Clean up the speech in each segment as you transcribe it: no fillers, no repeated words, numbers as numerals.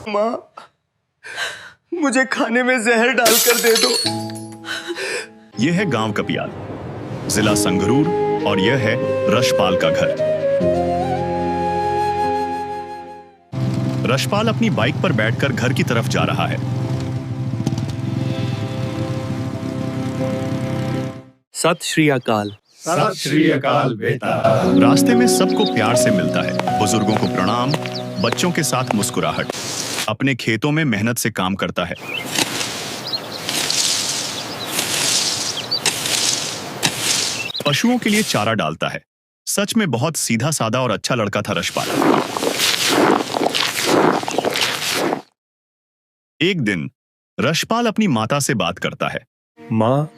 माँ, मुझे खाने में जहर डालकर दे दो। यह है गांव कपियाल, जिला संगरूर, और यह है रशपाल का घर। रशपाल अपनी बाइक पर बैठकर घर की तरफ जा रहा है। सत श्री अकाल। सत श्री अकाल बेटा। रास्ते में सबको प्यार से मिलता है। बुजुर्गों को प्रणाम, बच्चों के साथ मुस्कुराहट। अपने खेतों में मेहनत से काम करता है। पशुओं के लिए चारा डालता है। सच में बहुत सीधा साधा और अच्छा लड़का था रशपाल। एक दिन रशपाल अपनी माता से बात करता है। माँ,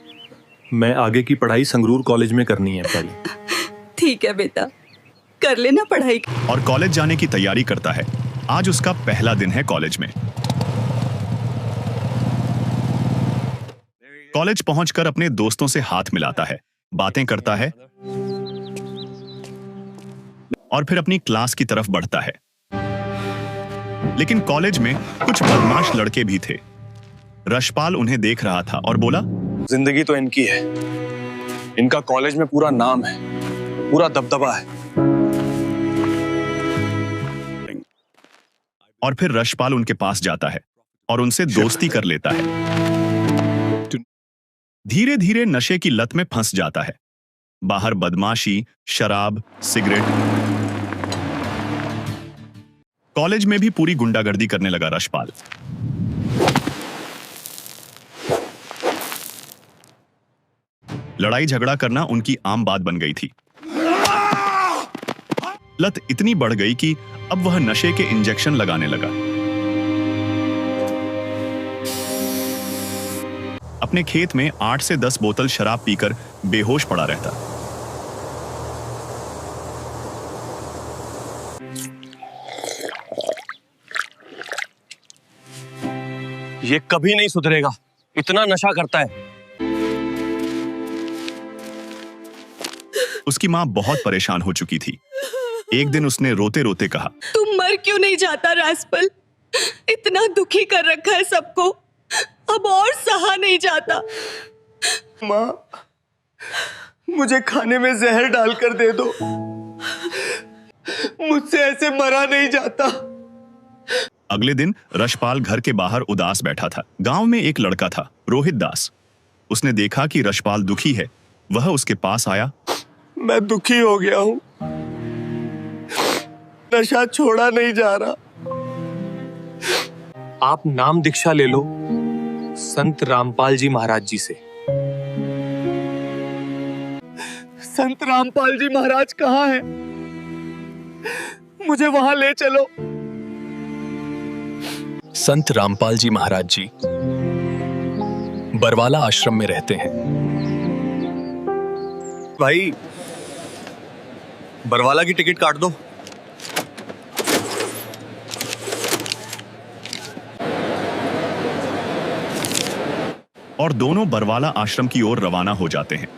मैं आगे की पढ़ाई संगरूर कॉलेज में करनी है पहले। ठीक है बेटा, कर लेना पढ़ाई। और कॉलेज जाने की तैयारी करता है। आज उसका पहला दिन है कॉलेज में। कॉलेज पहुंचकर अपने दोस्तों से हाथ मिलाता है, बातें करता है और फिर अपनी क्लास की तरफ बढ़ता है। लेकिन कॉलेज में कुछ बदमाश लड़के भी थे। रशपाल उन्हें देख रहा था और बोला, जिंदगी तो इनकी है। इनका कॉलेज में पूरा नाम है, पूरा दबदबा है। और फिर रशपाल उनके पास जाता है और उनसे दोस्ती कर लेता है। धीरे धीरे नशे की लत में फंस जाता है। बाहर बदमाशी, शराब, सिगरेट। कॉलेज में भी पूरी गुंडागर्दी करने लगा रशपाल। लड़ाई झगड़ा करना उनकी आम बात बन गई थी। लत इतनी बढ़ गई कि अब वह नशे के इंजेक्शन लगाने लगा। अपने खेत में 8 से 10 बोतल शराब पीकर बेहोश पड़ा रहता। ये कभी नहीं सुधरेगा, इतना नशा करता है। उसकी मां बहुत परेशान हो चुकी थी। एक दिन उसने रोते रोते कहा, तुम मर क्यों नहीं जाता रास्पल? इतना दुखी कर रखा है सबको, अब और सहा नहीं जाता। माँ, मुझे खाने में जहर डालकर दे दो। मुझसे ऐसे मरा नहीं जाता। अगले दिन रशपाल घर के बाहर उदास बैठा था। गांव में एक लड़का था, रोहित दास। उसने देखा कि रशपाल दुखी है। वह उसके पास आया। मैं दुखी हो गया हूं, नशा छोड़ा नहीं जा रहा। आप नाम दीक्षा ले लो संत रामपाल जी महाराज जी से। संत रामपाल जी महाराज कहाँ हैं? मुझे वहां ले चलो। संत रामपाल जी महाराज जी बरवाला आश्रम में रहते हैं। भाई, बरवाला की टिकट काट दो। और दोनों बरवाला आश्रम की ओर रवाना हो जाते हैं।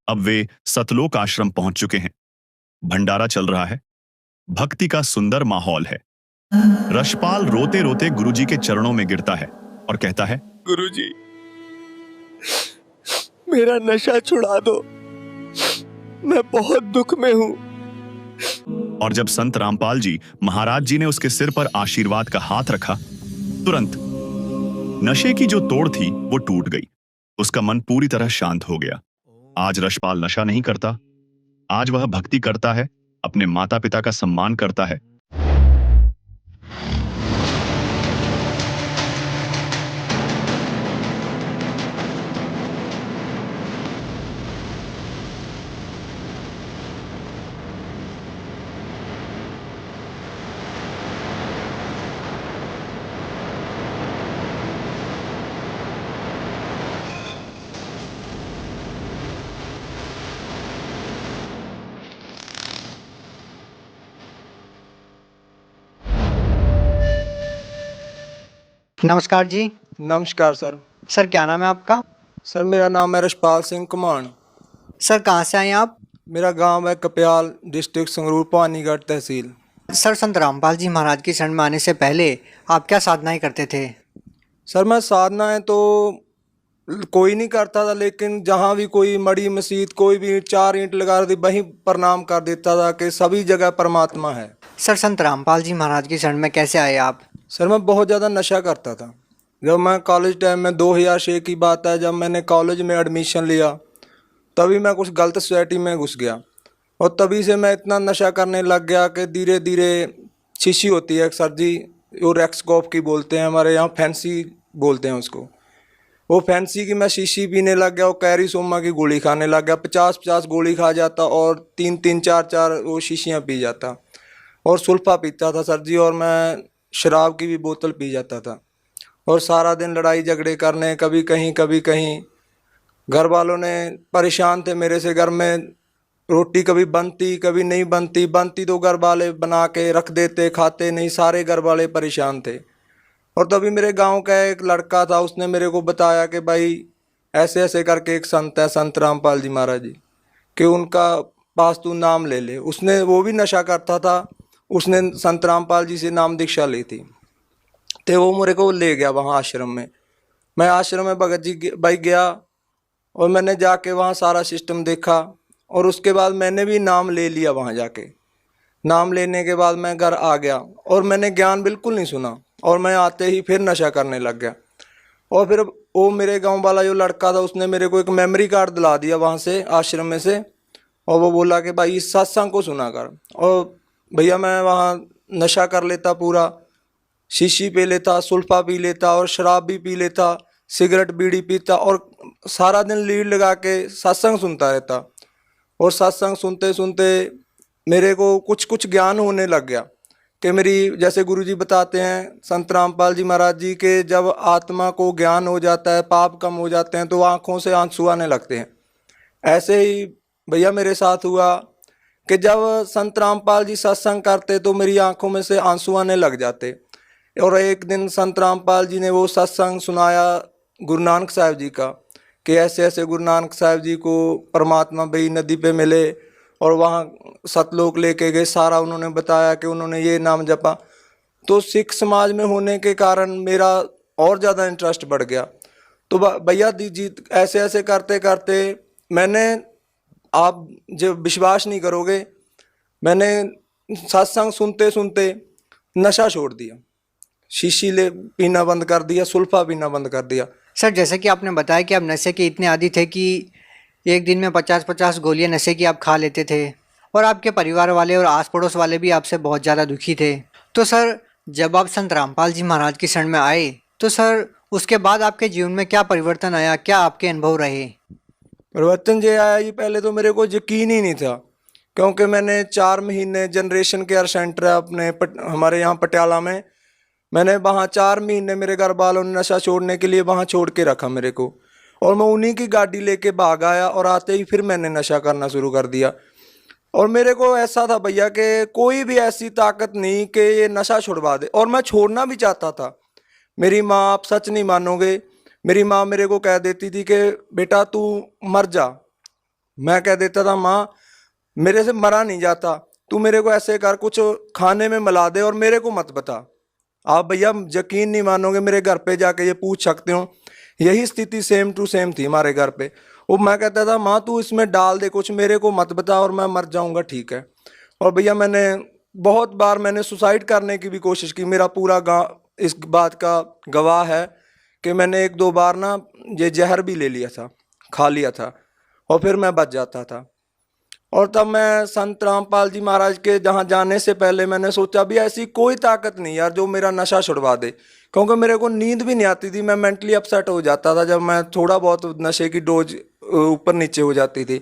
अब वे सतलोक आश्रम पहुंच चुके हैं। भंडारा चल रहा है। भक्ति का सुंदर माहौल है। रशपाल रोते रोते गुरुजी के चरणों में गिरता है और कहता है, गुरुजी, मेरा नशा छुड़ा दो, मैं बहुत दुख में हूं। और जब संत रामपाल जी महाराज जी ने उसके सिर पर आशीर्वाद का हाथ रखा, तुरंत नशे की जो तोड़ थी वो टूट गई। उसका मन पूरी तरह शांत हो गया। आज रशपाल नशा नहीं करता। आज वह भक्ति करता है, अपने माता पिता का सम्मान करता है। नमस्कार जी। नमस्कार सर। सर क्या नाम है आपका? सर मेरा नाम है रशपाल सिंह कुमाण। सर कहाँ से आए हैं आप? मेरा गांव है कप्याल, डिस्ट्रिक्ट संगरूर, पानीगढ़ तहसील। सर संत रामपाल जी महाराज की शरण में आने से पहले आप क्या साधनाएं करते थे? सर मैं साधनाएं तो कोई नहीं करता था, लेकिन जहाँ भी कोई मड़ी मस्जिद कोई भी 4 ईंट लगा दी वहीं प्रणाम कर देता था कि सभी जगह परमात्मा है। सर संत रामपाल जी महाराज की शरण में कैसे आए आप? सर मैं बहुत ज़्यादा नशा करता था। जब मैं कॉलेज टाइम में 2006 की बात है, जब मैंने कॉलेज में एडमिशन लिया तभी मैं कुछ गलत सोसाइटी में घुस गया और तभी से मैं इतना नशा करने लग गया कि धीरे धीरे शीशी होती है सर जी, वो रेक्सकॉफ की बोलते हैं, हमारे यहाँ फैंसी बोलते हैं उसको। वो फैंसी की मैं शीशी पीने लग गया और कैरी सोमा की गोली खाने लग गया। 50-50 गोली खा जाता और 3-3 4-4 वो शीशियाँ पी जाता और सुल्फा पीता था सर जी, और मैं शराब की भी बोतल पी जाता था और सारा दिन लड़ाई झगड़े करने, कभी कहीं। घर वालों ने परेशान थे मेरे से। घर में रोटी कभी बनती कभी नहीं बनती तो घर वाले बना के रख देते, खाते नहीं, सारे घर वाले परेशान थे। और तभी मेरे गांव का एक लड़का था, उसने मेरे को बताया कि भाई ऐसे ऐसे करके एक संत है, संत रामपाल जी महाराज जी, कि उनका पास तू नाम ले ले। उसने, वो भी नशा करता था, उसने संत रामपाल जी से नाम दीक्षा ली थी, तो वो मेरे को ले गया वहाँ आश्रम में। मैं आश्रम में भगत जी भाई गया और मैंने जाके वहाँ सारा सिस्टम देखा और उसके बाद मैंने भी नाम ले लिया वहाँ जाके। नाम लेने के बाद मैं घर आ गया और मैंने ज्ञान बिल्कुल नहीं सुना और मैं आते ही फिर नशा करने लग गया। और फिर वो मेरे गांव वाला जो लड़का था उसने मेरे को एक मेमोरी कार्ड दिला दिया वहाँ से, आश्रम में से, और वो बोला कि भाई इस सत्संग को सुना कर। और भैया मैं वहाँ नशा कर लेता, पूरा शीशी पी लेता, सुल्फा पी लेता और शराब भी पी लेता, सिगरेट बीड़ी पीता और सारा दिन लीड लगा के सत्संग सुनता रहता। और सत्संग सुनते सुनते मेरे को कुछ ज्ञान होने लग गया कि मेरी, जैसे गुरुजी बताते हैं संत रामपाल जी महाराज जी के, जब आत्मा को ज्ञान हो जाता है, पाप कम हो जाते हैं तो आँखों से आंसू आने लगते हैं। ऐसे ही भैया मेरे साथ हुआ कि जब संत रामपाल जी सत्संग करते तो मेरी आंखों में से आंसू आने लग जाते। और एक दिन संत रामपाल जी ने वो सत्संग सुनाया गुरु नानक साहब जी का, कि ऐसे ऐसे गुरु नानक साहब जी को परमात्मा बई नदी पे मिले और वहाँ सतलोक लेके गए। सारा उन्होंने बताया कि उन्होंने ये नाम जपा। तो सिख समाज में होने के कारण मेरा और ज़्यादा इंटरेस्ट बढ़ गया। तो भैया जी ऐसे ऐसे करते करते मैंने, आप जब विश्वास नहीं करोगे, मैंने सत्संग सुनते सुनते नशा छोड़ दिया, शीशी ले पीना बंद कर दिया, सुल्फा पीना बंद कर दिया। सर जैसे कि आपने बताया कि आप नशे के इतने आदी थे कि एक दिन में 50-50 गोलियां नशे की आप खा लेते थे और आपके परिवार वाले और आस पड़ोस वाले भी आपसे बहुत ज़्यादा दुखी थे। तो सर जब आप संत रामपाल जी महाराज की शरण में आए तो सर उसके बाद आपके जीवन में क्या परिवर्तन आया, क्या आपके अनुभव रहे? परिवर्तन जो आया, ये पहले तो मेरे को यकीन ही नहीं था, क्योंकि मैंने 4 महीने जनरेशन केयर सेंटर है अपने हमारे यहाँ पटियाला में, मैंने वहाँ 4 महीने मेरे घर वालों ने नशा छोड़ने के लिए वहाँ छोड़ के रखा मेरे को, और मैं उन्हीं की गाड़ी लेके भाग आया और आते ही फिर मैंने नशा करना शुरू कर दिया। और मेरे को ऐसा था भैया कि कोई भी ऐसी ताकत नहीं कि ये नशा छुड़वा दे, और मैं छोड़ना भी चाहता था। मेरी माँ, आप सच नहीं मानोगे, मेरी माँ मेरे को कह देती थी कि बेटा तू मर जा। मैं कह देता था माँ मेरे से मरा नहीं जाता, तू मेरे को ऐसे कर, कुछ खाने में मिला दे और मेरे को मत बता। आप भैया यकीन नहीं मानोगे, मेरे घर पे जाके ये पूछ सकते हो, यही स्थिति सेम टू सेम थी हमारे घर पे। वो मैं कहता था माँ तू इसमें डाल दे कुछ, मेरे को मत बता और मैं मर जाऊंगा, ठीक है। और भैया मैंने बहुत बार मैंने सुसाइड करने की भी कोशिश की, मेरा पूरा गाँव इस बात का गवाह है कि मैंने 1-2 बार ना ये जहर भी ले लिया था, खा लिया था, और फिर मैं बच जाता था। और तब मैं संत रामपाल जी महाराज के जहाँ जाने से पहले मैंने सोचा भी ऐसी कोई ताकत नहीं यार जो मेरा नशा छुड़वा दे, क्योंकि मेरे को नींद भी नहीं आती थी, मैं मेंटली अपसेट हो जाता था जब मैं थोड़ा बहुत नशे की डोज ऊपर नीचे हो जाती थी।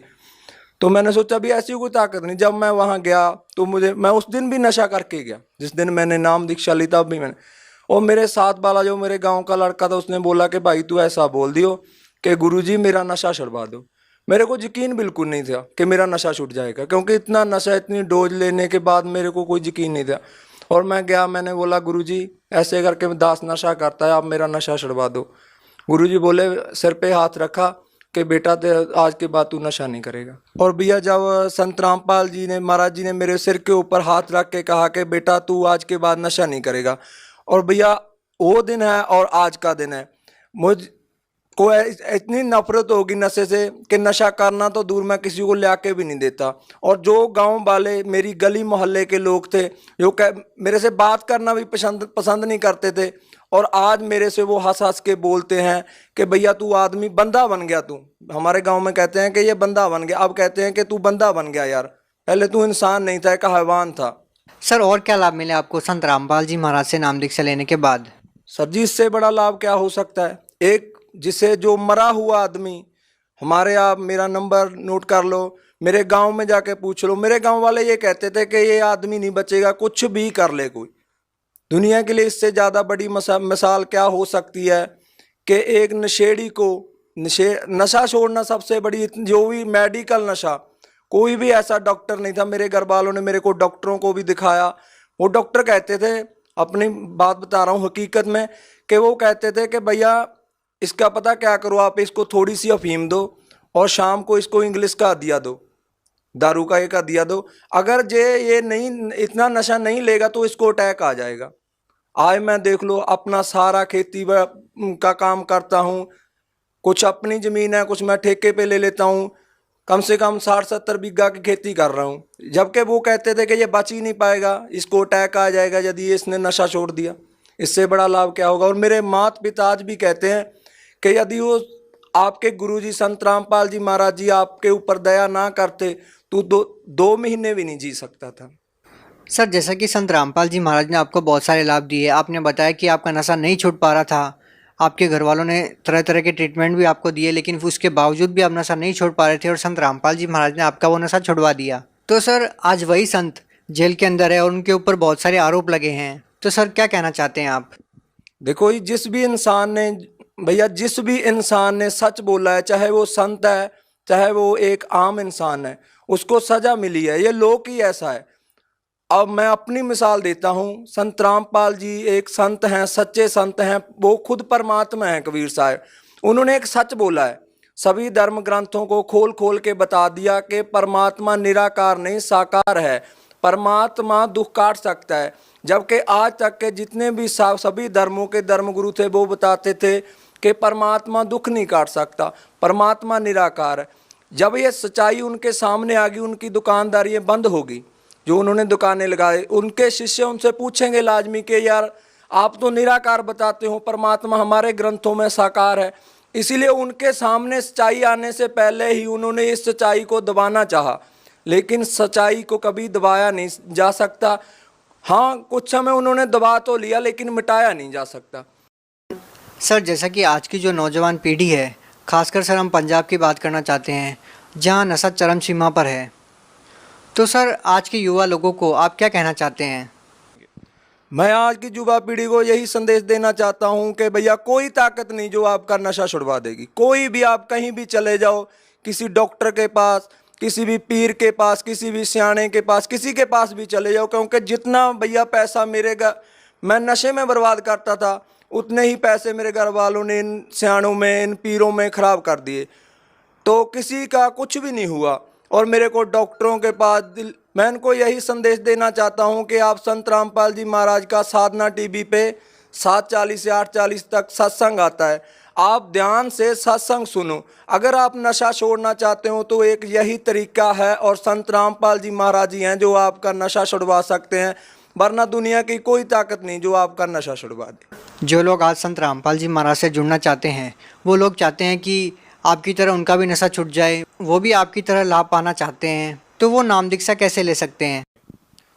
तो मैंने सोचा भी ऐसी कोई ताकत नहीं। जब मैं वहाँ गया तो मैं उस दिन भी नशा करके गया, जिस दिन मैंने नाम दीक्षा ली तब भी मैंने। और मेरे साथ वाला जो मेरे गाँव का लड़का था उसने बोला कि भाई तू ऐसा बोल दियो कि गुरुजी मेरा नशा छुड़वा दो। मेरे को यकीन बिल्कुल नहीं था कि मेरा नशा छूट जाएगा, क्योंकि इतना नशा, इतनी डोज लेने के बाद मेरे को कोई यकीन नहीं था। और मैं गया, मैंने बोला गुरुजी ऐसे करके दास नशा करता है, आप मेरा नशा छुड़वा दो। गुरुजी बोले, सिर पे हाथ रखा कि बेटा आज के बाद तू नशा नहीं करेगा। और भैया जब संत रामपाल जी ने महाराज जी ने मेरे सिर के ऊपर हाथ रख के कहा कि बेटा तू आज के बाद नशा नहीं करेगा, और भैया वो दिन है और आज का दिन है, मुझ को इतनी नफरत होगी नशे से कि नशा करना तो दूर, मैं किसी को ला के भी नहीं देता। और जो गांव वाले मेरी गली मोहल्ले के लोग थे जो मेरे से बात करना भी पसंद नहीं करते थे, और आज मेरे से वो हंस हंस के बोलते हैं कि भैया तू आदमी बंदा बन गया, तू हमारे गांव में कहते हैं कि ये बंदा बन गया, अब कहते हैं कि तू बंदा बन गया यार, पहले तू इंसान नहीं था, एक हैवान था। सर और क्या लाभ मिले आपको संत रामपाल जी महाराज से नाम दीक्षा लेने के बाद? सर जी इससे बड़ा लाभ क्या हो सकता है। एक जिसे जो मरा हुआ आदमी, हमारे आप मेरा नंबर नोट कर लो, मेरे गांव में जाके पूछ लो, मेरे गांव वाले ये कहते थे कि ये आदमी नहीं बचेगा, कुछ भी कर ले कोई। दुनिया के लिए इससे ज़्यादा बड़ी मिसाल क्या हो सकती है कि एक नशेड़ी को नशा छोड़ना सबसे बड़ी, जो भी मेडिकल नशा, कोई भी ऐसा डॉक्टर नहीं था, मेरे घर वालों ने मेरे को डॉक्टरों को भी दिखाया, वो डॉक्टर कहते थे, अपनी बात बता रहा हूँ हकीकत में, कि वो कहते थे कि भैया इसका पता क्या करो, आप इसको थोड़ी सी अफीम दो और शाम को इसको इंग्लिश का दिया दो, दारू का एक दिया दो, अगर ये नहीं इतना नशा नहीं लेगा तो इसको अटैक आ जाएगा। आज मैं देख लो अपना सारा खेती का काम करता हूँ, कुछ अपनी ज़मीन है, कुछ मैं ठेके पे ले लेता हूँ, कम से कम 60-70 बीघा की खेती कर रहा हूँ, जबकि वो कहते थे कि ये बच ही नहीं पाएगा, इसको अटैक आ जाएगा यदि इसने नशा छोड़ दिया। इससे बड़ा लाभ क्या होगा। और मेरे माता पिता आज भी कहते हैं कि यदि वो आपके गुरुजी संत रामपाल जी महाराज जी आपके ऊपर दया ना करते तो दो महीने भी नहीं जी सकता था। सर जैसा कि संत रामपाल जी महाराज ने आपको बहुत सारे लाभ दिए, आपने बताया कि आपका नशा नहीं छूट पा रहा था, आपके घर वालों ने तरह तरह के ट्रीटमेंट भी आपको दिए, लेकिन उसके बावजूद भी आप नशा नहीं छोड़ पा रहे थे और संत रामपाल जी महाराज ने आपका वो नशा छुड़वा दिया। तो सर आज वही संत जेल के अंदर है और उनके ऊपर बहुत सारे आरोप लगे हैं, तो सर क्या कहना चाहते हैं आप? देखो जिस भी इंसान ने सच बोला है, चाहे वो संत है चाहे वो एक आम इंसान है, उसको सजा मिली है। ये लोक ही ऐसा है। अब मैं अपनी मिसाल देता हूँ, संत रामपाल जी एक संत हैं, सच्चे संत हैं, वो खुद परमात्मा हैं। कबीर साहब उन्होंने एक सच बोला है, सभी धर्म ग्रंथों को खोल खोल के बता दिया कि परमात्मा निराकार नहीं साकार है, परमात्मा दुख काट सकता है। जबकि आज तक के जितने भी सभी धर्मों के धर्मगुरु थे वो बताते थे कि परमात्मा दुख नहीं काट सकता, परमात्मा निराकार है। जब ये सच्चाई उनके सामने आ गई, उनकी दुकानदारी बंद होगी, जो उन्होंने दुकानें लगाए, उनके शिष्य उनसे पूछेंगे लाजमी कि यार आप तो निराकार बताते हो, परमात्मा हमारे ग्रंथों में साकार है। इसीलिए उनके सामने सच्चाई आने से पहले ही उन्होंने इस सच्चाई को दबाना चाहा, लेकिन सच्चाई को कभी दबाया नहीं जा सकता। हाँ, कुछ समय उन्होंने दबा तो लिया लेकिन मिटाया नहीं जा सकता। सर जैसा कि आज की जो नौजवान पीढ़ी है, खासकर सर हम पंजाब की बात करना चाहते हैं जहां नशा चरम सीमा पर है, तो सर आज के युवा लोगों को आप क्या कहना चाहते हैं? मैं आज की युवा पीढ़ी को यही संदेश देना चाहता हूं कि भैया कोई ताकत नहीं जो आपका नशा छुड़वा देगी। कोई भी, आप कहीं भी चले जाओ, किसी डॉक्टर के पास, किसी भी पीर के पास, किसी भी सियाने के पास, किसी के पास भी चले जाओ, क्योंकि जितना भैया पैसा मैं नशे में बर्बाद करता था, उतने ही पैसे मेरे घर वालों ने इन सियानों में, इन पीरों में ख़राब कर दिए, तो किसी का कुछ भी नहीं हुआ। और मेरे को डॉक्टरों के पास मैं इनको यही संदेश देना चाहता हूं कि आप संत रामपाल जी महाराज का साधना टीवी पे 7:40 से 8:40 तक सत्संग आता है, आप ध्यान से सत्संग सुनो। अगर आप नशा छोड़ना चाहते हो तो एक यही तरीका है, और संत रामपाल जी महाराज जी हैं जो आपका नशा छुड़वा सकते हैं, वरना दुनिया की कोई ताकत नहीं जो आपका नशा छुड़वा दे। जो लोग आज संत रामपाल जी महाराज से जुड़ना चाहते हैं, वो लोग चाहते हैं कि आपकी तरह उनका भी नशा छूट जाए, वो भी आपकी तरह लाभ पाना चाहते हैं, तो वो नाम दीक्षा कैसे ले सकते हैं?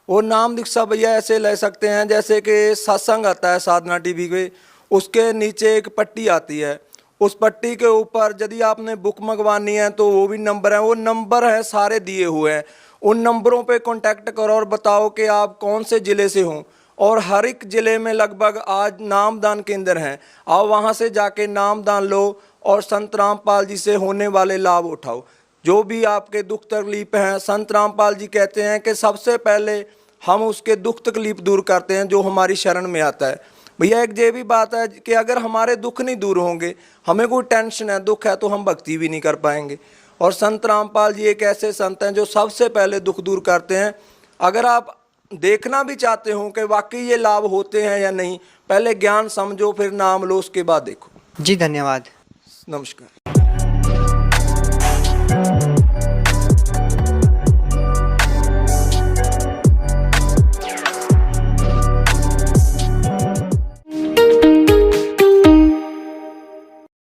वो नाम दीक्षा भैया ऐसे ले सकते हैं जैसे कि सत्संग आता है साधना टीवी पे, उसके नीचे एक पट्टी आती है, उस पट्टी के ऊपर यदि आपने बुक मंगवानी है तो वो भी नंबर है, वो नंबर है सारे दिए हुए हैं, उन नंबरों पे कांटेक्ट करो और बताओ कि आप कौन से ज़िले से हो। और हर एक ज़िले में लगभग आज नामदान केंद्र हैं, आओ वहाँ से जाके नामदान लो और संत रामपाल जी से होने वाले लाभ उठाओ। जो भी आपके दुख तकलीफ हैं, संत रामपाल जी कहते हैं कि सबसे पहले हम उसके दुख तकलीफ दूर करते हैं जो हमारी शरण में आता है। भैया एक ये भी बात है कि अगर हमारे दुख नहीं दूर होंगे, हमें कोई टेंशन है, दुख है, तो हम भक्ति भी नहीं कर पाएंगे। और संत रामपाल जी एक ऐसे संत हैं जो सबसे पहले दुख दूर करते हैं। अगर आप देखना भी चाहते हो कि वाकई ये लाभ होते हैं या नहीं, पहले ज्ञान समझो, फिर नाम लो, उसके बाद देखो। जी धन्यवाद। नमस्कार।